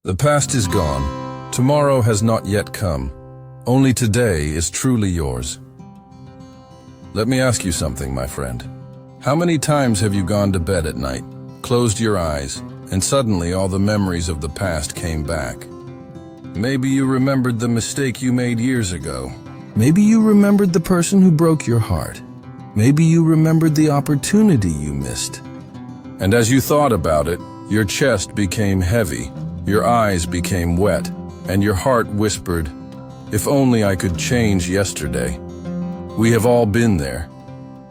The past is gone. Tomorrow has not yet come. Only today is truly yours. Let me ask you something, my friend. How many times have you gone to bed at night, closed your eyes, and suddenly all the memories of the past came back? Maybe you remembered the mistake you made years ago. Maybe you remembered the person who broke your heart. Maybe you remembered the opportunity you missed. And as you thought about it, your chest became heavy, your eyes became wet, and your heart whispered, "If only I could change yesterday." We have all been there.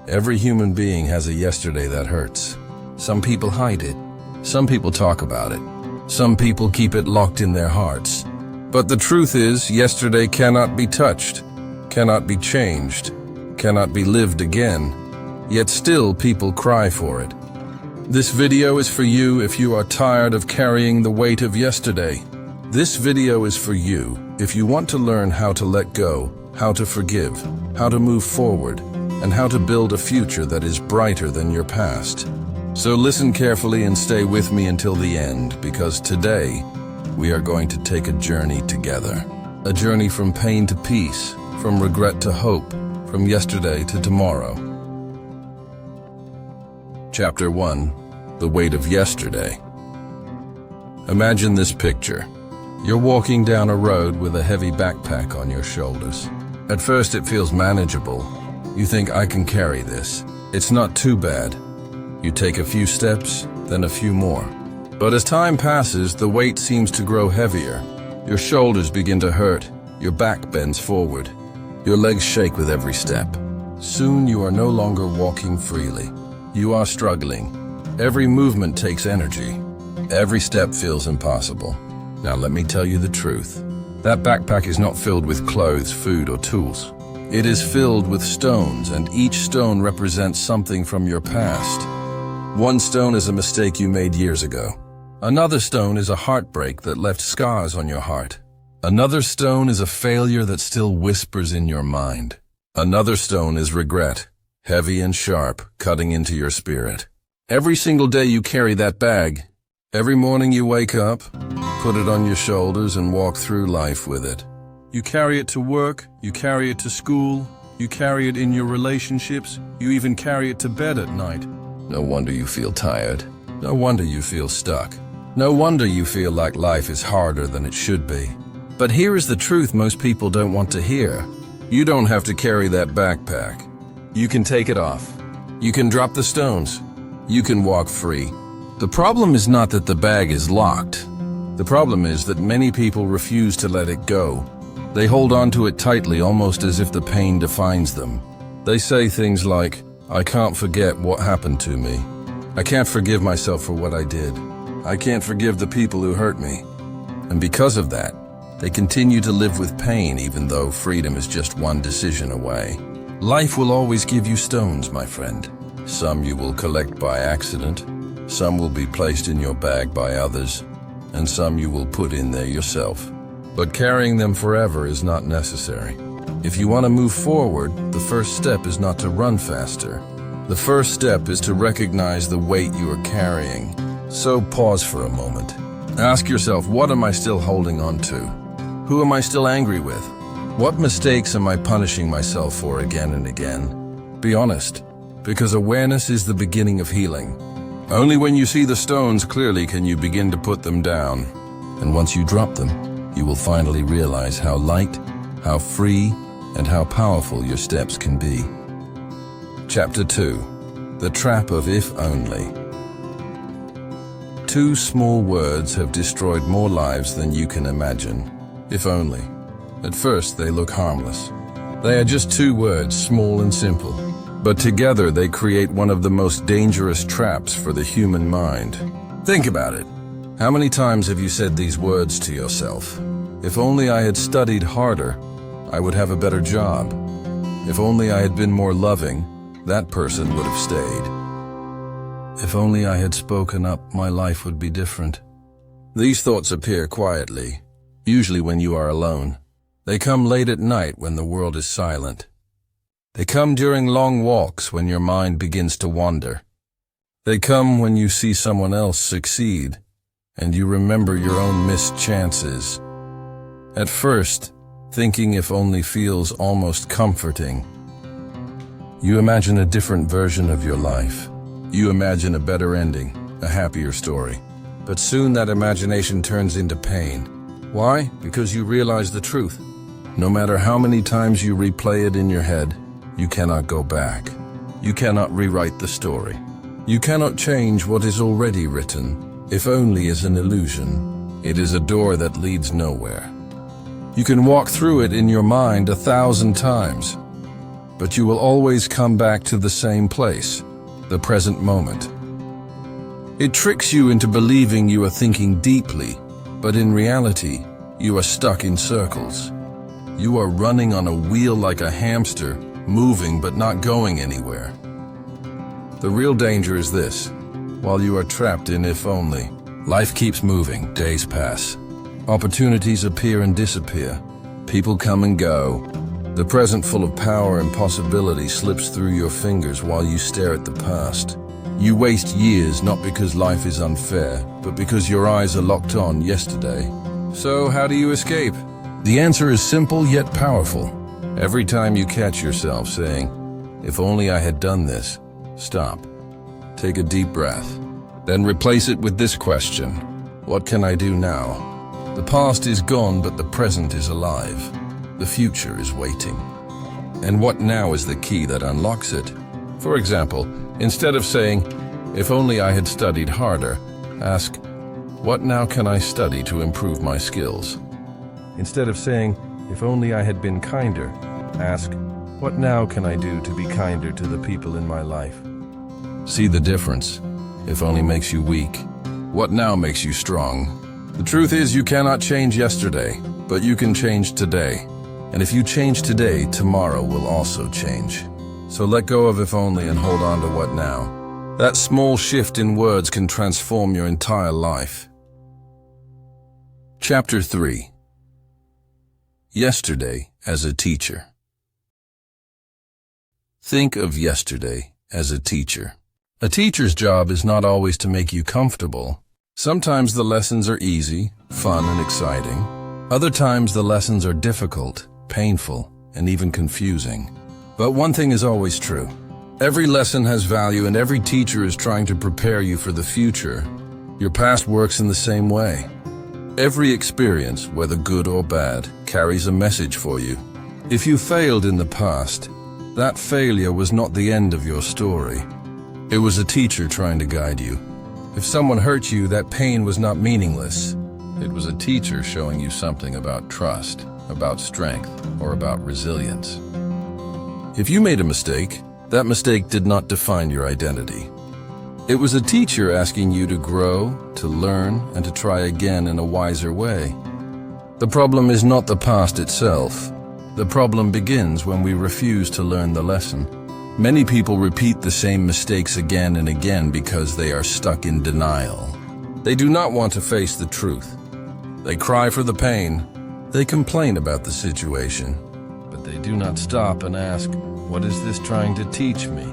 Every human being has a yesterday that hurts. Some people hide it. Some people talk about it. Some people keep it locked in their hearts. But the truth is, yesterday cannot be touched, cannot be changed, cannot be lived again. Yet still people cry for it. This video is for you if you are tired of carrying the weight of yesterday. This video is for you if you want to learn how to let go, how to forgive, how to move forward, and how to build a future that is brighter than your past. So listen carefully and stay with me until the end, because today we are going to take a journey together. A journey from pain to peace, from regret to hope, from yesterday to tomorrow. Chapter 1. The Weight of Yesterday. Imagine this picture. You're walking down a road with a heavy backpack on your shoulders. At first it feels manageable. You think, I can carry this. It's not too bad. You take a few steps, then a few more. But as time passes, the weight seems to grow heavier. Your shoulders begin to hurt. Your back bends forward. Your legs shake with every step. Soon you are no longer walking freely. You are struggling. Every movement takes energy. Every step feels impossible. Now let me tell you the truth. That backpack is not filled with clothes, food, or tools. It is filled with stones, and each stone represents something from your past. One stone is a mistake you made years ago. Another stone is a heartbreak that left scars on your heart. Another stone is a failure that still whispers in your mind. Another stone is regret, heavy and sharp, cutting into your spirit. Every single day you carry that bag. Every morning you wake up, put it on your shoulders and walk through life with it. You carry it to work, you carry it to school, you carry it in your relationships, you even carry it to bed at night. No wonder you feel tired. No wonder you feel stuck. No wonder you feel like life is harder than it should be. But here is the truth most people don't want to hear. You don't have to carry that backpack. You can take it off. You can drop the stones. You can walk free. The problem is not that the bag is locked. The problem is that many people refuse to let it go. They hold on to it tightly, almost as if the pain defines them. They say things like, "I can't forget what happened to me. I can't forgive myself for what I did. I can't forgive the people who hurt me." And because of that, they continue to live with pain even though freedom is just one decision away. Life will always give you stones, my friend. Some you will collect by accident, some will be placed in your bag by others, and some you will put in there yourself. But carrying them forever is not necessary. If you want to move forward, the first step is not to run faster. The first step is to recognize the weight you are carrying. So pause for a moment. Ask yourself, what am I still holding on to? Who am I still angry with? What mistakes am I punishing myself for again and again? Be honest, because awareness is the beginning of healing. Only when you see the stones clearly can you begin to put them down. And once you drop them, you will finally realize how light, how free, and how powerful your steps can be. Chapter 2. The Trap of If Only. Two small words have destroyed more lives than you can imagine. If only. At first, they look harmless. They are just two words, small and simple. But together, they create one of the most dangerous traps for the human mind. Think about it. How many times have you said these words to yourself? If only I had studied harder, I would have a better job. If only I had been more loving, that person would have stayed. If only I had spoken up, my life would be different. These thoughts appear quietly, usually when you are alone. They come late at night when the world is silent. They come during long walks when your mind begins to wander. They come when you see someone else succeed and you remember your own missed chances. At first, thinking if only feels almost comforting. You imagine a different version of your life. You imagine a better ending, a happier story. But soon that imagination turns into pain. Why? Because you realize the truth. No matter how many times you replay it in your head, you cannot go back. You cannot rewrite the story. You cannot change what is already written, if only as an illusion. It is a door that leads nowhere. You can walk through it in your mind 1,000 times, but you will always come back to the same place, the present moment. It tricks you into believing you are thinking deeply, but in reality, you are stuck in circles. You are running on a wheel like a hamster, moving but not going anywhere. The real danger is this. While you are trapped in if only, life keeps moving, days pass. Opportunities appear and disappear. People come and go. The present full of power and possibility slips through your fingers while you stare at the past. You waste years not because life is unfair, but because your eyes are locked on yesterday. So how do you escape? The answer is simple yet powerful. Every time you catch yourself saying, "If only I had done this," stop. Take a deep breath. Then replace it with this question: what can I do now? The past is gone, but the present is alive. The future is waiting. And what now is the key that unlocks it? For example, instead of saying, "If only I had studied harder," ask, "What now can I study to improve my skills?" Instead of saying, "If only I had been kinder," ask, "What now can I do to be kinder to the people in my life?" See the difference. If only makes you weak. What now makes you strong? The truth is you cannot change yesterday, but you can change today. And if you change today, tomorrow will also change. So let go of if only and hold on to what now. That small shift in words can transform your entire life. Chapter 3. Yesterday as a teacher. Think of yesterday as a teacher. A teacher's job is not always to make you comfortable. Sometimes the lessons are easy, fun, and exciting. Other times the lessons are difficult, painful, and even confusing. But one thing is always true. Every lesson has value, and every teacher is trying to prepare you for the future. Your past works in the same way. Every experience, whether good or bad, carries a message for you. If you failed in the past, that failure was not the end of your story. It was a teacher trying to guide you. If someone hurt you, that pain was not meaningless. It was a teacher showing you something about trust, about strength, or about resilience. If you made a mistake, that mistake did not define your identity. It was a teacher asking you to grow, to learn, and to try again in a wiser way. The problem is not the past itself. The problem begins when we refuse to learn the lesson. Many people repeat the same mistakes again and again because they are stuck in denial. They do not want to face the truth. They cry for the pain. They complain about the situation. But they do not stop and ask, "What is this trying to teach me?"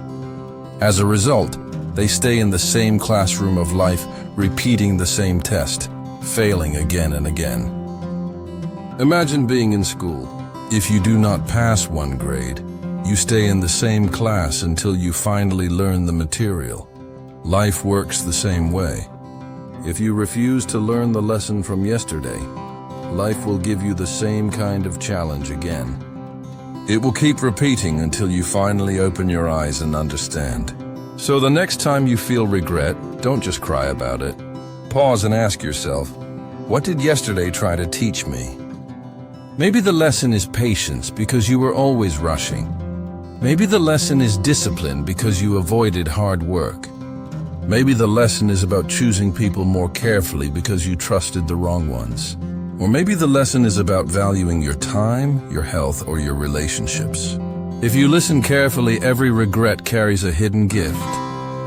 As a result, they stay in the same classroom of life, repeating the same test, failing again and again. Imagine being in school. If you do not pass one grade, you stay in the same class until you finally learn the material. Life works the same way. If you refuse to learn the lesson from yesterday, life will give you the same kind of challenge again. It will keep repeating until you finally open your eyes and understand. So the next time you feel regret, don't just cry about it. Pause and ask yourself, what did yesterday try to teach me? Maybe the lesson is patience because you were always rushing. Maybe the lesson is discipline because you avoided hard work. Maybe the lesson is about choosing people more carefully because you trusted the wrong ones. Or maybe the lesson is about valuing your time, your health, or your relationships. If you listen carefully, every regret carries a hidden gift.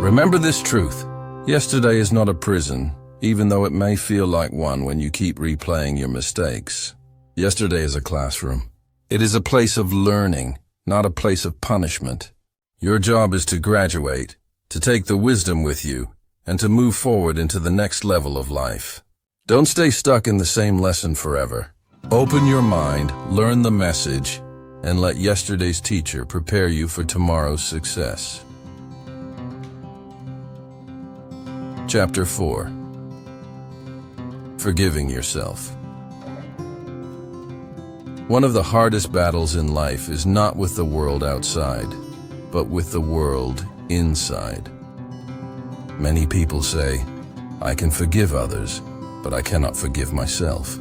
Remember this truth. Yesterday is not a prison, even though it may feel like one when you keep replaying your mistakes. Yesterday is a classroom. It is a place of learning, not a place of punishment. Your job is to graduate, to take the wisdom with you, and to move forward into the next level of life. Don't stay stuck in the same lesson forever. Open your mind, learn the message, and let yesterday's teacher prepare you for tomorrow's success. Chapter 4. Forgiving yourself. One of the hardest battles in life is not with the world outside, but with the world inside. Many people say, "I can forgive others, but I cannot forgive myself."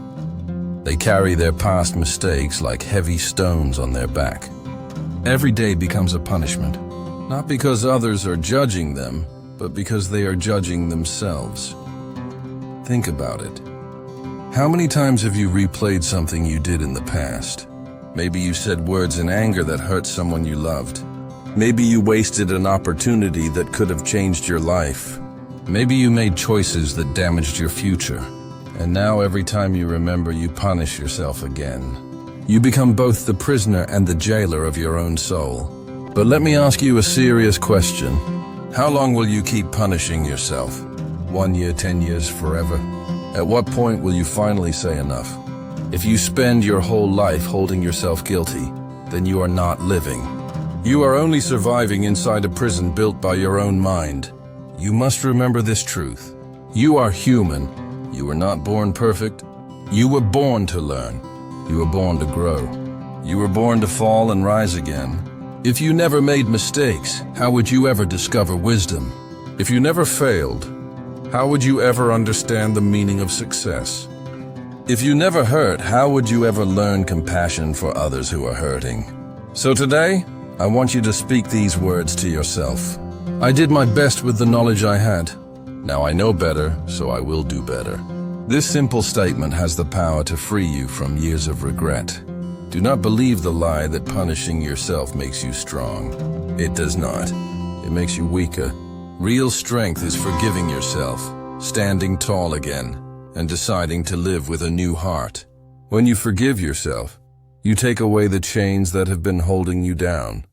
They carry their past mistakes like heavy stones on their back. Every day becomes a punishment, not because others are judging them, but because they are judging themselves. Think about it. How many times have you replayed something you did in the past? Maybe you said words in anger that hurt someone you loved. Maybe you wasted an opportunity that could have changed your life. Maybe you made choices that damaged your future. And now every time you remember, you punish yourself again. You become both the prisoner and the jailer of your own soul. But let me ask you a serious question. How long will you keep punishing yourself? 1 year, 10 years, forever? At what point will you finally say enough? If you spend your whole life holding yourself guilty, then you are not living. You are only surviving inside a prison built by your own mind. You must remember this truth. You are human. You were not born perfect. You were born to learn. You were born to grow. You were born to fall and rise again. If you never made mistakes, how would you ever discover wisdom? If you never failed, how would you ever understand the meaning of success? If you never hurt, how would you ever learn compassion for others who are hurting? So today, I want you to speak these words to yourself. I did my best with the knowledge I had. Now I know better, so I will do better. This simple statement has the power to free you from years of regret. Do not believe the lie that punishing yourself makes you strong. It does not. It makes you weaker. Real strength is forgiving yourself, standing tall again, and deciding to live with a new heart. When you forgive yourself, you take away the chains that have been holding you down.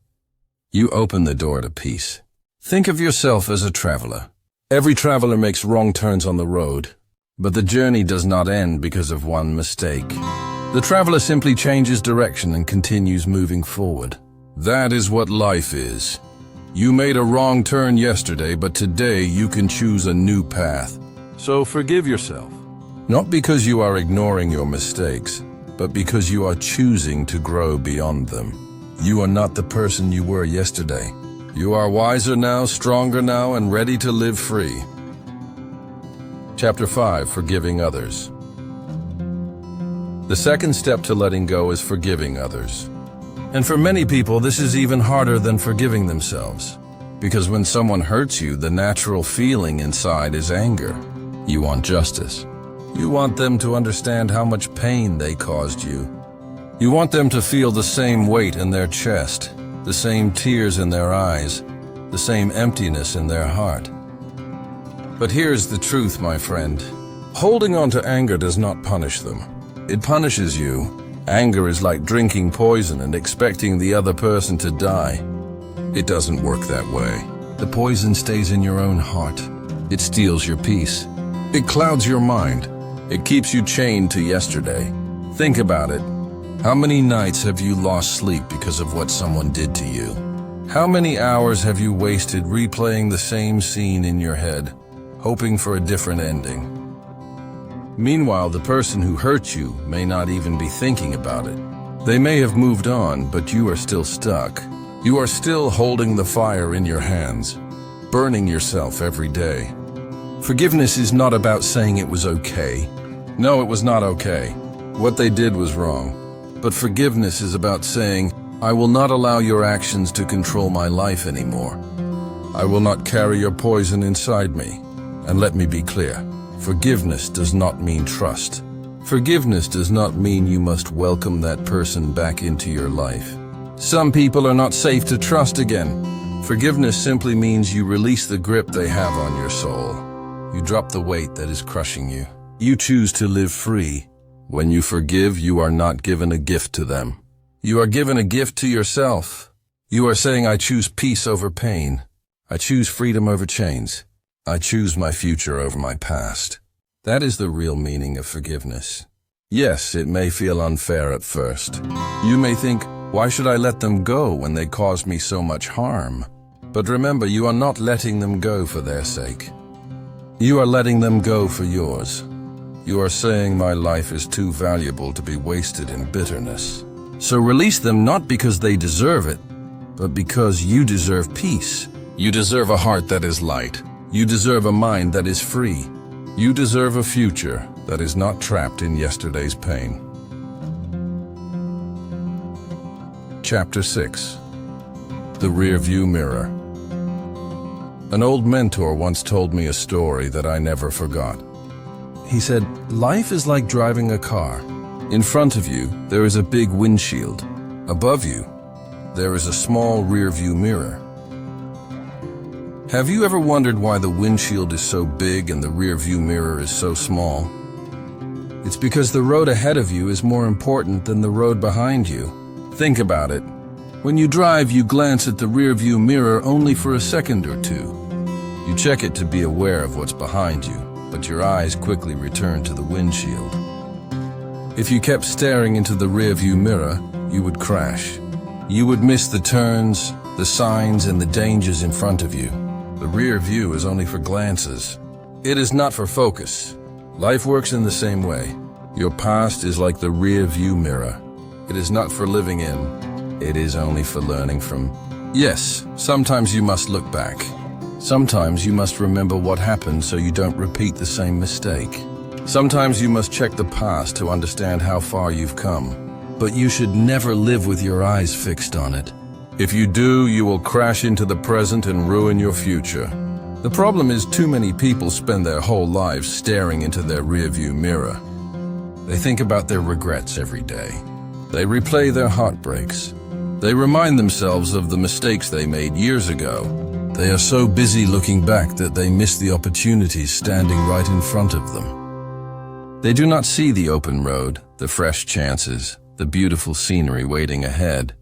You open the door to peace. Think of yourself as a traveler. Every traveler makes wrong turns on the road, but the journey does not end because of one mistake. The traveler simply changes direction and continues moving forward. That is what life is. You made a wrong turn yesterday, but today you can choose a new path. So forgive yourself. Not because you are ignoring your mistakes, but because you are choosing to grow beyond them. You are not the person you were yesterday. You are wiser now, stronger now, and ready to live free. Chapter 5. Forgiving others. The second step to letting go is forgiving others. And for many people, this is even harder than forgiving themselves. Because when someone hurts you, the natural feeling inside is anger. You want justice. You want them to understand how much pain they caused you. You want them to feel the same weight in their chest, the same tears in their eyes, the same emptiness in their heart. But here's the truth, my friend. Holding on to anger does not punish them. It punishes you. Anger is like drinking poison and expecting the other person to die. It doesn't work that way. The poison stays in your own heart. It steals your peace. It clouds your mind. It keeps you chained to yesterday. Think about it. How many nights have you lost sleep because of what someone did to you? How many hours have you wasted replaying the same scene in your head, hoping for a different ending? Meanwhile, the person who hurt you may not even be thinking about it. They may have moved on, but you are still stuck. You are still holding the fire in your hands, burning yourself every day. Forgiveness is not about saying it was okay. No, it was not okay. What they did was wrong. But forgiveness is about saying, I will not allow your actions to control my life anymore. I will not carry your poison inside me. And let me be clear. Forgiveness does not mean trust. Forgiveness does not mean you must welcome that person back into your life. Some people are not safe to trust again. Forgiveness simply means you release the grip they have on your soul. You drop the weight that is crushing you. You choose to live free. When you forgive, you are not given a gift to them. You are given a gift to yourself. You are saying, I choose peace over pain. I choose freedom over chains. I choose my future over my past. That is the real meaning of forgiveness. Yes, it may feel unfair at first. You may think, why should I let them go when they caused me so much harm? But remember, you are not letting them go for their sake. You are letting them go for yours. You are saying my life is too valuable to be wasted in bitterness. So release them not because they deserve it, but because you deserve peace. You deserve a heart that is light. You deserve a mind that is free. You deserve a future that is not trapped in yesterday's pain. Chapter 6. The Rearview Mirror. An old mentor once told me a story that I never forgot. He said, life is like driving a car. In front of you, there is a big windshield. Above you, there is a small rearview mirror. Have you ever wondered why the windshield is so big and the rearview mirror is so small? It's because the road ahead of you is more important than the road behind you. Think about it. When you drive, you glance at the rearview mirror only for a second or two. You check it to be aware of what's behind you, but your eyes quickly return to the windshield. If you kept staring into the rearview mirror, you would crash. You would miss the turns, the signs, and the dangers in front of you. The rear view is only for glances. It is not for focus. Life works in the same way. Your past is like the rear view mirror. It is not for living in. It is only for learning from. Yes, sometimes you must look back. Sometimes you must remember what happened so you don't repeat the same mistake. Sometimes you must check the past to understand how far you've come. But you should never live with your eyes fixed on it. If you do, you will crash into the present and ruin your future. The problem is too many people spend their whole lives staring into their rearview mirror. They think about their regrets every day. They replay their heartbreaks. They remind themselves of the mistakes they made years ago. They are so busy looking back that they miss the opportunities standing right in front of them. They do not see the open road, the fresh chances, the beautiful scenery waiting ahead.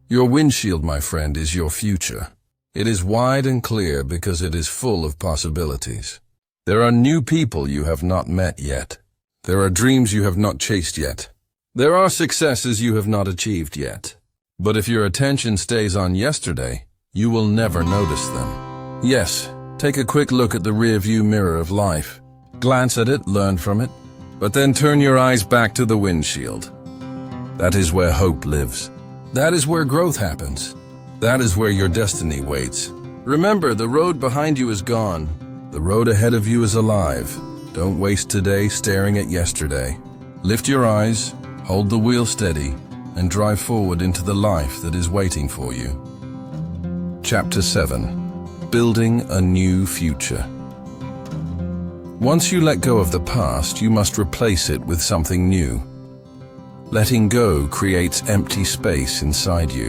Your windshield, my friend, is your future. It is wide and clear because it is full of possibilities. There are new people you have not met yet. There are dreams you have not chased yet. There are successes you have not achieved yet. But if your attention stays on yesterday, you will never notice them. Yes, take a quick look at the rearview mirror of life. Glance at it, learn from it, but then turn your eyes back to the windshield. That is where hope lives. That is where growth happens. That is where your destiny waits. Remember, the road behind you is gone. The road ahead of you is alive. Don't waste today staring at yesterday. Lift your eyes, hold the wheel steady, and drive forward into the life that is waiting for you. Chapter 7. Building a New Future. Once you let go of the past, you must replace it with something new. Letting go creates empty space inside you.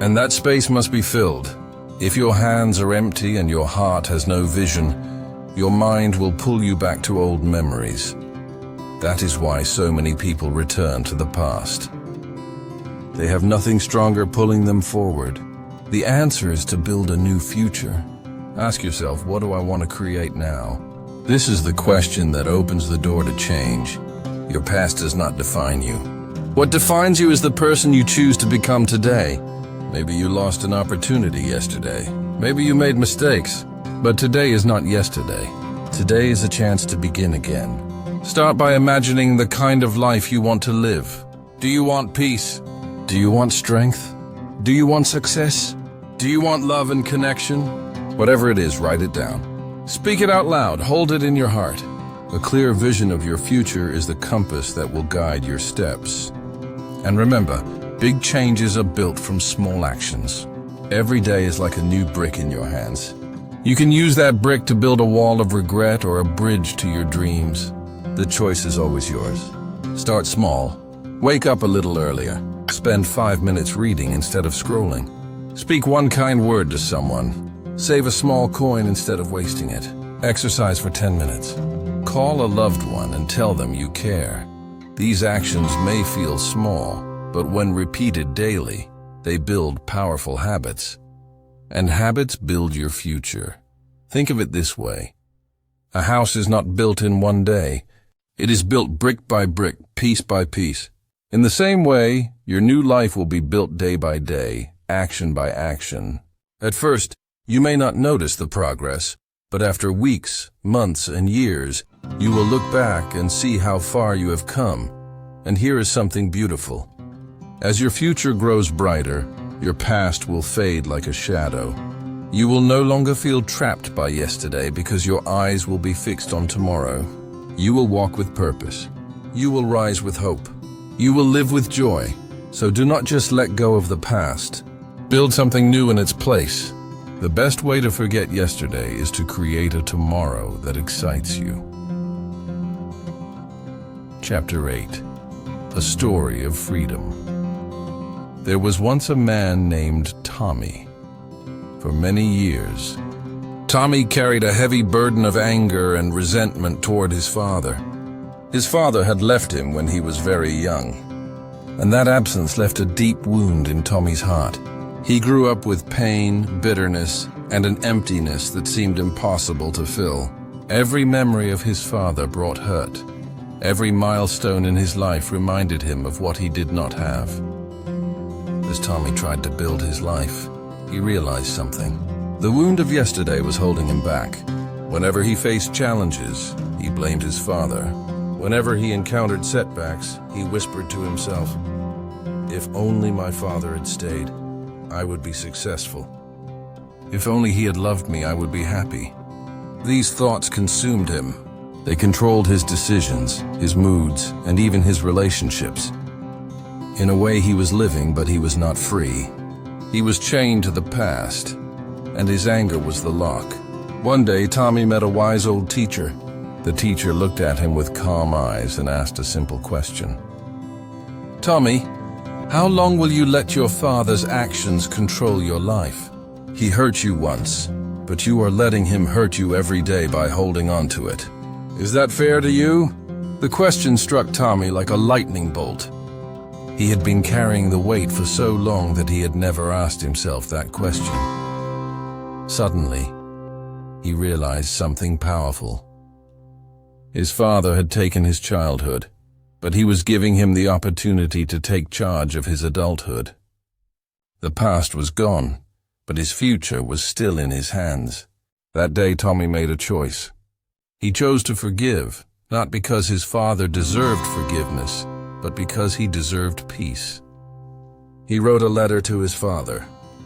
And that space must be filled. If your hands are empty and your heart has no vision, your mind will pull you back to old memories. That is why so many people return to the past. They have nothing stronger pulling them forward. The answer is to build a new future. Ask yourself, what do I want to create now? This is the question that opens the door to change. Your past does not define you. What defines you is the person you choose to become today. Maybe you lost an opportunity yesterday. Maybe you made mistakes. But today is not yesterday. Today is a chance to begin again. Start by imagining the kind of life you want to live. Do you want peace? Do you want strength? Do you want success? Do you want love and connection? Whatever it is, write it down. Speak it out loud. Hold it in your heart. A clear vision of your future is the compass that will guide your steps. And remember, big changes are built from small actions. Every day is like a new brick in your hands. You can use that brick to build a wall of regret or a bridge to your dreams. The choice is always yours. Start small. Wake up a little earlier. Spend 5 minutes reading instead of scrolling. Speak one kind word to someone. Save a small coin instead of wasting it. Exercise for 10 minutes. Call a loved one and tell them you care. These actions may feel small, but when repeated daily, they build powerful habits. And habits build your future. Think of it this way. A house is not built in one day. It is built brick by brick, piece by piece. In the same way, your new life will be built day by day, action by action. At first, you may not notice the progress, but after weeks, months, and years, you will look back and see how far you have come. And here is something beautiful. As your future grows brighter, your past will fade like a shadow. You will no longer feel trapped by yesterday because your eyes will be fixed on tomorrow. You will walk with purpose. You will rise with hope. You will live with joy. So do not just let go of the past. Build something new in its place. The best way to forget yesterday is to create a tomorrow that excites you. Chapter 8. A Story of Freedom. There was once a man named Tommy. For many years, Tommy carried a heavy burden of anger and resentment toward his father. His father had left him when he was very young, and that absence left a deep wound in Tommy's heart. He grew up with pain, bitterness, and an emptiness that seemed impossible to fill. Every memory of his father brought hurt. Every milestone in his life reminded him of what he did not have. As Tommy tried to build his life, he realized something. The wound of yesterday was holding him back. Whenever he faced challenges, he blamed his father. Whenever he encountered setbacks, he whispered to himself, "If only my father had stayed, I would be successful. If only he had loved me, I would be happy." These thoughts consumed him. They controlled his decisions, his moods, and even his relationships. In a way, he was living, but he was not free. He was chained to the past, and his anger was the lock. One day, Tommy met a wise old teacher. The teacher looked at him with calm eyes and asked a simple question. "Tommy, how long will you let your father's actions control your life? He hurt you once, but you are letting him hurt you every day by holding on to it. Is that fair to you?" The question struck Tommy like a lightning bolt. He had been carrying the weight for so long that he had never asked himself that question. Suddenly, he realized something powerful. His father had taken his childhood, but he was giving him the opportunity to take charge of his adulthood. The past was gone, but his future was still in his hands. That day, Tommy made a choice. He chose to forgive, not because his father deserved forgiveness, but because he deserved peace. He wrote a letter to his father.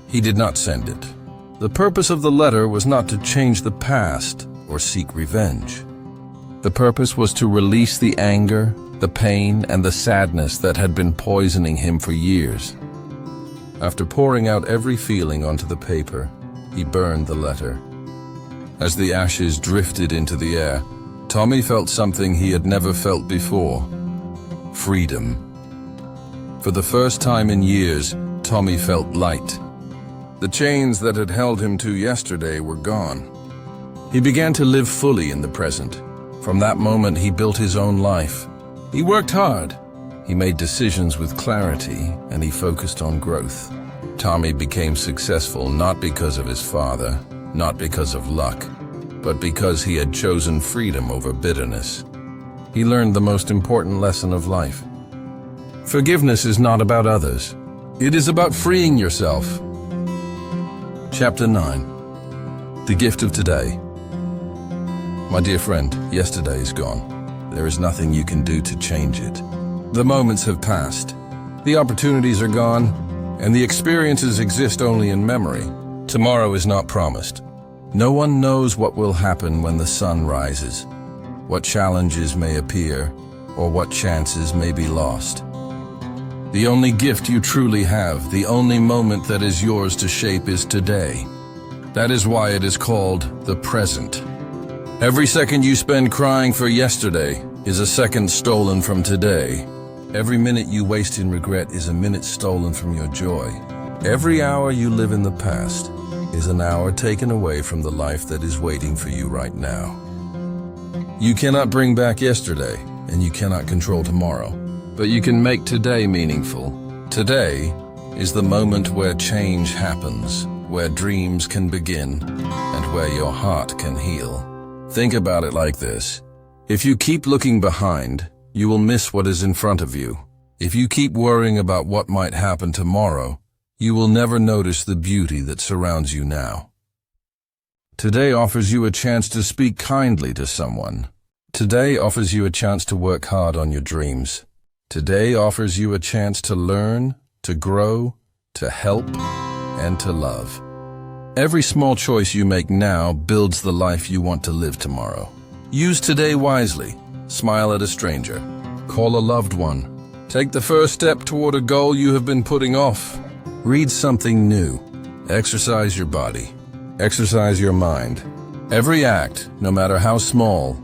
He did not send it. The purpose of the letter was not to change the past or seek revenge. The purpose was to release the anger, the pain, and the sadness that had been poisoning him for years. After pouring out every feeling onto the paper, he burned the letter. As the ashes drifted into the air, Tommy felt something he had never felt before. Freedom. For the first time in years, Tommy felt light. The chains that had held him to yesterday were gone. He began to live fully in the present. From that moment, he built his own life. He worked hard. He made decisions with clarity, and he focused on growth. Tommy became successful not because of his father, not because of luck, but because he had chosen freedom over bitterness. He learned the most important lesson of life. Forgiveness is not about others. It is about freeing yourself. Chapter 9. The Gift of Today. My dear friend, yesterday is gone. There is nothing you can do to change it. The moments have passed. The opportunities are gone, and the experiences exist only in memory. Tomorrow is not promised. No one knows what will happen when the sun rises, what challenges may appear, or what chances may be lost. The only gift you truly have, the only moment that is yours to shape is today. That is why it is called the present. Every second you spend crying for yesterday is a second stolen from today. Every minute you waste in regret is a minute stolen from your joy. Every hour you live in the past is an hour taken away from the life that is waiting for you right now. You cannot bring back yesterday, and you cannot control tomorrow, but you can make today meaningful. Today is the moment where change happens, where dreams can begin, and where your heart can heal. Think about it like this. If you keep looking behind, you will miss what is in front of you. If you keep worrying about what might happen tomorrow, you will never notice the beauty that surrounds you now. Today offers you a chance to speak kindly to someone. Today offers you a chance to work hard on your dreams. Today offers you a chance to learn, to grow, to help, and to love. Every small choice you make now builds the life you want to live tomorrow. Use today wisely. Smile at a stranger. Call a loved one. Take the first step toward a goal you have been putting off. Read something new. Exercise your body. Exercise your mind. Every act, no matter how small,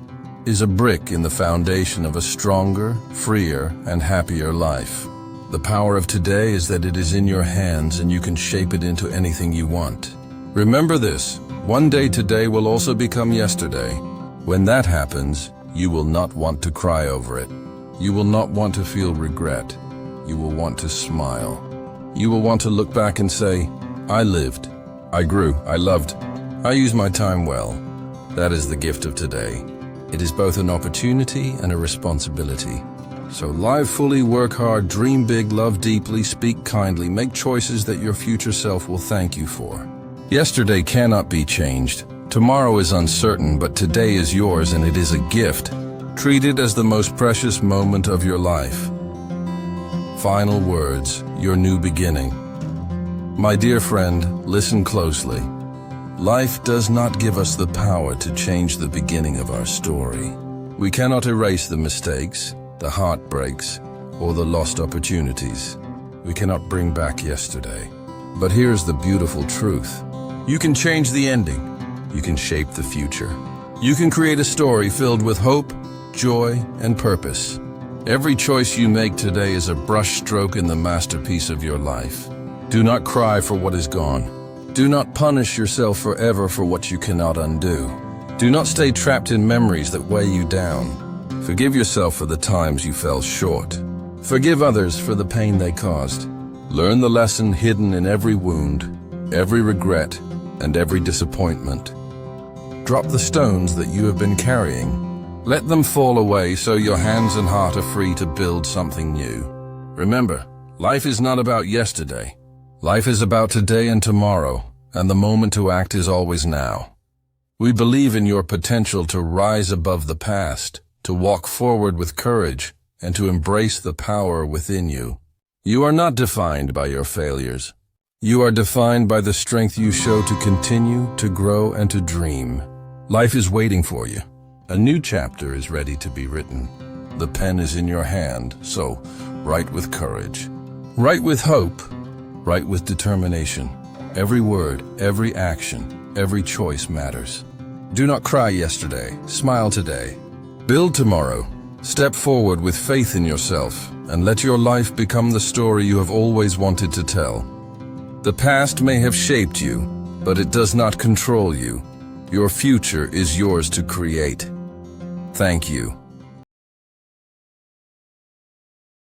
is a brick in the foundation of a stronger, freer, and happier life. The power of today is that it is in your hands and you can shape it into anything you want. Remember this, one day today will also become yesterday. When that happens, you will not want to cry over it. You will not want to feel regret. You will want to smile. You will want to look back and say, I lived, I grew, I loved, I used my time well. That is the gift of today. It is both an opportunity and a responsibility. So live fully, work hard, dream big, love deeply, speak kindly, make choices that your future self will thank you for. Yesterday cannot be changed. Tomorrow is uncertain, but today is yours and it is a gift. Treat it as the most precious moment of your life. Final words, your new beginning. My dear friend, listen closely. Life does not give us the power to change the beginning of our story. We cannot erase the mistakes, the heartbreaks, or the lost opportunities. We cannot bring back yesterday. But here's the beautiful truth. You can change the ending. You can shape the future. You can create a story filled with hope, joy, and purpose. Every choice you make today is a brushstroke in the masterpiece of your life. Do not cry for what is gone. Do not punish yourself forever for what you cannot undo. Do not stay trapped in memories that weigh you down. Forgive yourself for the times you fell short. Forgive others for the pain they caused. Learn the lesson hidden in every wound, every regret, and every disappointment. Drop the stones that you have been carrying. Let them fall away so your hands and heart are free to build something new. Remember, life is not about yesterday. Life is about today and tomorrow, and the moment to act is always now. We believe in your potential to rise above the past, to walk forward with courage, and to embrace the power within you. You are not defined by your failures. You are defined by the strength you show to continue, to grow, and to dream. Life is waiting for you. A new chapter is ready to be written. The pen is in your hand, so write with courage. Write with hope. Write with determination. Every word, every action, every choice matters. Do not cry yesterday. Smile today. Build tomorrow. Step forward with faith in yourself, and let your life become the story you have always wanted to tell. The past may have shaped you, but it does not control you. Your future is yours to create. Thank you.